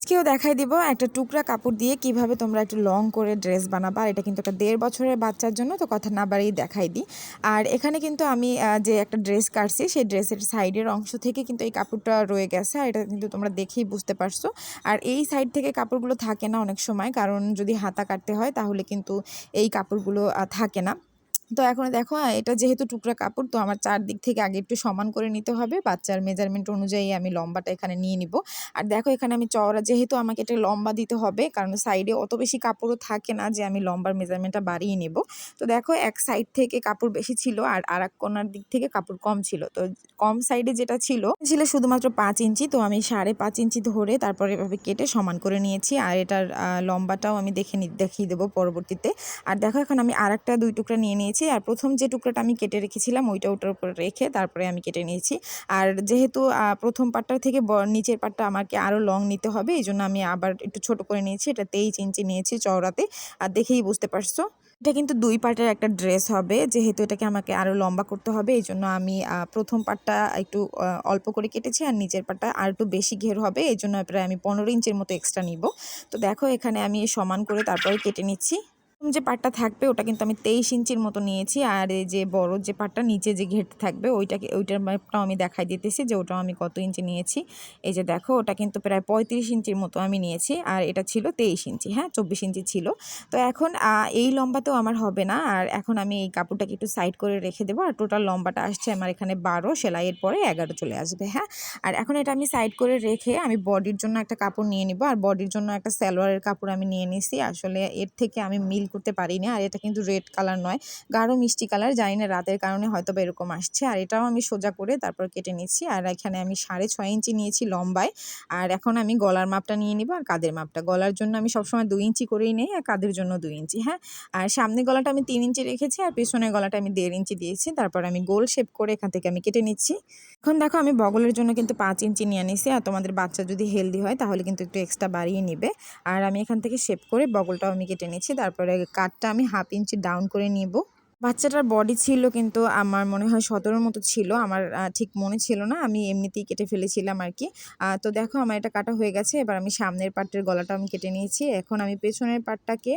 কেউ দেখাই দিব একটা টুকরা কাপড় দিয়ে কিভাবে তোমরা একটু লং করে ড্রেস বানাবা। এটা কিন্তু একটা 1.5 বছরের বাচ্চার জন্য, তো কথা না বাড়িয়ে দেখাই দিই। আর এখানে কিন্তু আমি যে একটা ড্রেস কাটছি সেই ড্রেসের সাইডের অংশ থেকে কিন্তু এই কাপড়টা রয়ে গেছে, আর এটা কিন্তু তোমরা দেখেই বুঝতে পারছো। আর এই সাইড থেকে কাপড়গুলো থাকে না অনেক সময়, কারণ যদি হাতা কাটতে হয় তাহলে কিন্তু এই কাপড়গুলো থাকে না। তো এখন দেখো এটা যেহেতু টুকরা কাপড়, তো আমার চারদিক থেকে আগে একটু সমান করে নিতে হবে। বাচ্চার মেজারমেন্ট অনুযায়ী আমি লম্বাটা এখানে নিয়ে নিব। আর দেখো এখানে আমি চওড়া, যেহেতু আমাকে এটা লম্বা দিতে হবে, কারণ সাইডে অত বেশি কাপড়ও থাকে না যে আমি লম্বার মেজারমেন্টটা বাড়িয়ে নেব। তো দেখো এক সাইড থেকে কাপড় বেশি ছিল আর আরেক কোণার দিক থেকে কাপড় কম ছিল। তো কম সাইডে যেটা ছিল শুধুমাত্র 5 ইঞ্চি, তো আমি 5.5 ইঞ্চি ধরে তারপরে এভাবে কেটে সমান করে নিয়েছি। আর এটার লম্বাটাও আমি দেখিয়ে দেবো পরবর্তীতে। আর দেখো এখন আমি আরেকটা 2 টুকরা নিয়ে নিয়েছি, আর প্রথম যে টুকরাটা আমি কেটে রেখেছিলাম ওইটা ওটার উপর রেখে তারপরে আমি কেটে নিয়েছি। আর যেহেতু প্রথম পার্টটার থেকে নিচের পার্টটা আমাকে আরও লং নিতে হবে, এই জন্য আমি আবার একটু ছোট করে নিয়েছি। এটা 23 ইঞ্চি নিয়েছি চওড়াতে, আর দেখেই বুঝতে পারছো। এটা কিন্তু 2 পার্টের একটা ড্রেস হবে, যেহেতু এটাকে আমাকে আরও লম্বা করতে হবে, এই জন্য আমি প্রথম পার্টটা একটু অল্প করে কেটেছি, আর নিচের পার্টটা আর একটু বেশি ঘের হবে, এই জন্য প্রায় আমি 15 ইঞ্চির মতো এক্সট্রা নিব। তো দেখো এখানে আমি সমান করে তারপরে কেটে নিচ্ছি। যে পাটটা থাকবে ওটা কিন্তু আমি 23 ইঞ্চির মতো নিয়েছি, আর এই যে বড় যে পাটটা নিচে যে ঘেরটা থাকবে ওইটার মাপটাও আমি দেখাই দিতেছি যে ওটাও আমি কত ইঞ্চি নিয়েছি। এই যে দেখো ওটা কিন্তু প্রায় 35 ইঞ্চির মতো আমি নিয়েছি, আর এটা ছিল 23 ইঞ্চি, হ্যাঁ 24 ইঞ্চি ছিল। তো এখন এই লম্বাতেও আমার হবে না, আর এখন আমি এই কাপড়টাকে একটু সাইড করে রেখে দেবো। আর টোটাল লম্বাটা আসছে আমার এখানে 12, সেলাইয়ের পরে 11 চলে আসবে, হ্যাঁ। আর এখন এটা আমি সাইড করে রেখে আমি বডির জন্য একটা কাপড় নিয়ে নিব, আর বডির জন্য একটা সালোয়ারের কাপড় আমি নিয়ে নিছি। আসলে এর থেকে আমি মিল করতে পারি না, আর এটা কিন্তু রেড কালার নয়, গাঢ় মিষ্টি কালার, জানি না রাতের কারণে হয়তো বা এরকম আসছে। আর এটাও আমি সোজা করে তারপর কেটে নিচ্ছি। আর এখানে আমি 6.5 ইঞ্চি নিয়েছি লম্বায়। আর এখন আমি গলার মাপটা নিয়ে নিব আর কাঁধের মাপটা। গলার জন্য আমি সবসময় 2 ইঞ্চি করেই নেই, আর কাঁধের জন্য 2 ইঞ্চি, হ্যাঁ। আর সামনে গলাটা আমি 3 ইঞ্চি রেখেছি, আর পেছনের গলাটা আমি 1.5 ইঞ্চি দিয়েছি। তারপর আমি গোল শেপ করে এখান থেকে আমি কেটে নিচ্ছি। এখন দেখো আমি বগলের জন্য কিন্তু 5 ইঞ্চি নিয়ে নিছি, আর তোমাদের বাচ্চা যদি হেলদি হয় তাহলে কিন্তু একটু এক্সট্রা বাড়িয়ে নিবে। আর আমি এখান থেকে শেপ করে বগলটাও আমি কেটে নিচ্ছি। তারপরে কাটটা আমি 1/2 ইঞ্চি ডাউন করে নিব। বাচ্চাটার বডি ছিল কিন্তু আমার মনে হয় 17 মতো ছিল, আমার ঠিক মনে ছিল না, আমি এমনিতেই কেটে ফেলেছিলাম আর কি। তো দেখো আমার এটা কাটা হয়ে গেছে। এবার আমি সামনের পার্টের গলাটা আমি কেটে নিয়েছি। এখন আমি পেছনের পার্টটাকে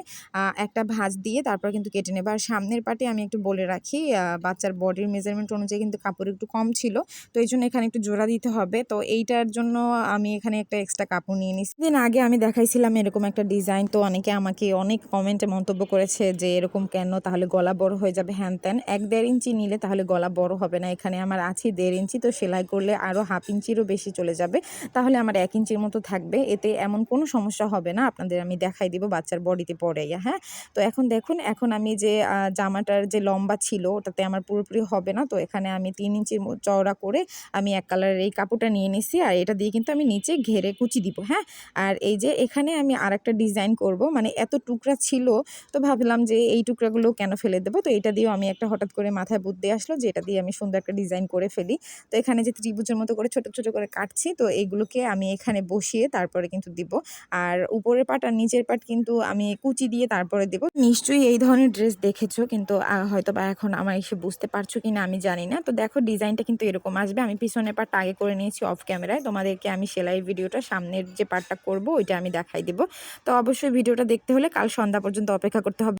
একটা ভাঁজ দিয়ে তারপর কিন্তু কেটে নেব। আর সামনের পার্টে আমি একটু বলে রাখি, বাচ্চার বডির মেজারমেন্ট অনুযায়ী কিন্তু কাপড় একটু কম ছিল, তো এই জন্য এখানে একটু জোড়া দিতে হবে। তো এইটার জন্য আমি এখানে একটা এক্সট্রা কাপড় নিয়ে নিচ্ছি। দিন আগে আমি দেখাইছিলাম এরকম একটা ডিজাইন, তো অনেকে আমাকে অনেক কমেন্টে মন্তব্য করেছে যে এরকম কেন, তাহলে গলা বড় হয়ে যাবে হ্যান ত্যান। 1-1.5 ইঞ্চি নিলে তাহলে গলা বড় হবে না। এখানে আমার আছে 1.5 ইঞ্চি, তো সেলাই করলে আরও 1/2 ইঞ্চিরও বেশি চলে যাবে, তাহলে আমার 1 ইঞ্চির মতো থাকবে। এতে এমন কোনো সমস্যা হবে না, আপনাদের আমি দেখাই দিব বাচ্চার বডিতে পরে, হ্যাঁ। তো এখন দেখুন, এখন আমি যে জামাটার যে লম্বা ছিল ওটাতে আমার পুরোপুরি হবে না, তো এখানে আমি 3 ইঞ্চির চওড়া করে আমি এক কালারের এই কাপড়টা নিয়ে নিছি, আর এটা দিয়ে কিন্তু আমি নিচে ঘেরে কুচি দিব, হ্যাঁ। আর এই যে এখানে আমি আরেকটা ডিজাইন করব, মানে এত টুকরা ছিল, তো ভাবলাম যে এই টুকরাগুলো কেন ফেলে দেবো। তো এটা দিয়েও আমি একটা হঠাৎ করে মাথায় বুদ্ধি আসলো যে এটা দিয়ে আমি সুন্দর একটা ডিজাইন করে ফেলি। তো এখানে যে ত্রিভুজের মতো করে ছোট ছোট করে কাটছি, তো এইগুলোকে আমি এখানে বসিয়ে তারপরে কিন্তু দিব। আর উপরের পাট আর নিচের পাট কিন্তু আমি কুচি দিয়ে তারপরে দেব। নিশ্চয়ই এই ধরনের ড্রেস দেখেছো, কিন্তু হয়তো বা এখন আমার এসে বুঝতে পারছো কিনা আমি জানি না। তো দেখো ডিজাইনটা কিন্তু এরকম আসবে। আমি পিছনের পাটটা আগে করে নিয়েছি অফ ক্যামেরায়, তোমাদেরকে আমি সেলাই ভিডিওটা সামনের যে পার্টটা করব ওইটা আমি দেখাই দিব। তো অবশ্যই ভিডিওটা দেখতে হলে কাল সন্ধ্যা পর্যন্ত অপেক্ষা করতে হবে।